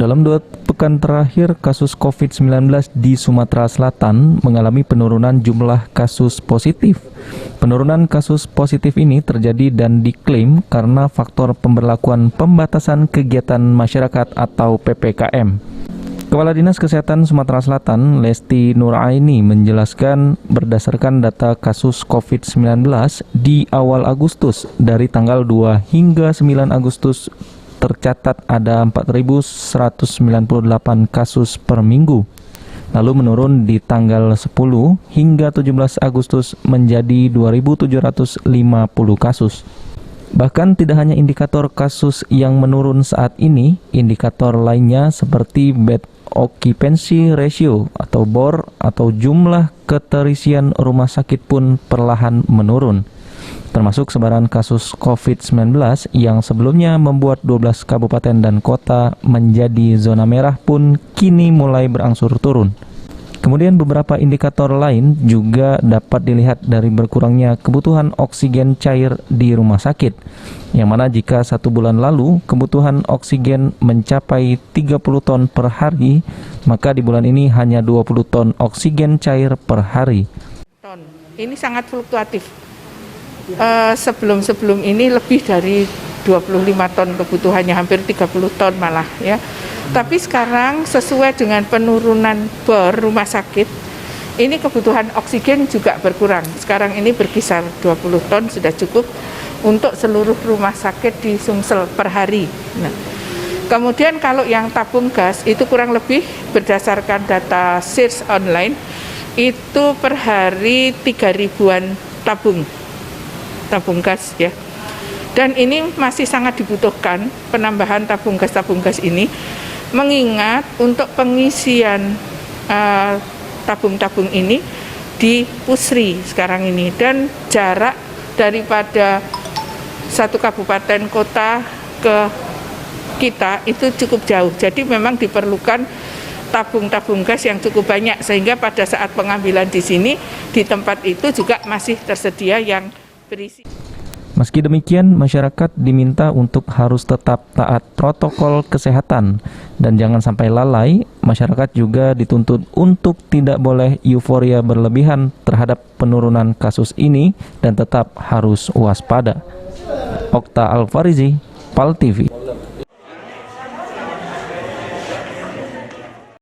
Dalam 2 pekan terakhir, kasus COVID-19 di Sumatera Selatan mengalami penurunan jumlah kasus positif. Penurunan kasus positif ini terjadi dan diklaim karena faktor pemberlakuan pembatasan kegiatan masyarakat atau PPKM. Kepala Dinas Kesehatan Sumatera Selatan, Lesti Nuraini, menjelaskan berdasarkan data kasus COVID-19 di awal Agustus, dari tanggal 2 hingga 9 Agustus tercatat ada 4.198 kasus per minggu. Lalu menurun di tanggal 10 hingga 17 Agustus menjadi 2.750 kasus. Bahkan tidak hanya indikator kasus yang menurun saat ini, indikator lainnya seperti bed occupancy ratio atau BOR atau jumlah keterisian rumah sakit pun perlahan menurun. Termasuk sebaran kasus COVID-19 yang sebelumnya membuat 12 kabupaten dan kota menjadi zona merah pun kini mulai berangsur turun. Kemudian beberapa indikator lain juga dapat dilihat dari berkurangnya kebutuhan oksigen cair di rumah sakit, yang mana jika 1 bulan lalu kebutuhan oksigen mencapai 30 ton per hari, maka di bulan ini hanya 20 ton oksigen cair per hari. Ini sangat fluktuatif. Sebelum ini lebih dari 25 ton kebutuhannya, hampir 30 ton malah ya. Tapi sekarang sesuai dengan penurunan BOR rumah sakit, ini kebutuhan oksigen juga berkurang. Sekarang ini berkisar 20 ton sudah cukup untuk seluruh rumah sakit di Sumsel per hari. Nah, kemudian kalau yang tabung gas itu kurang lebih berdasarkan data search online itu per hari 3.000-an tabung gas ya. Dan ini masih sangat dibutuhkan penambahan tabung gas ini, mengingat untuk pengisian tabung-tabung ini di Pusri sekarang ini, dan jarak daripada satu kabupaten kota ke kita itu cukup jauh. Jadi memang diperlukan tabung gas yang cukup banyak, sehingga pada saat pengambilan di sini di tempat itu juga masih tersedia yang berisi. Meski demikian, masyarakat diminta untuk harus tetap taat protokol kesehatan dan jangan sampai lalai. Masyarakat juga dituntut untuk tidak boleh euforia berlebihan terhadap penurunan kasus ini dan tetap harus waspada. Okta Alfarizi, PAL TV.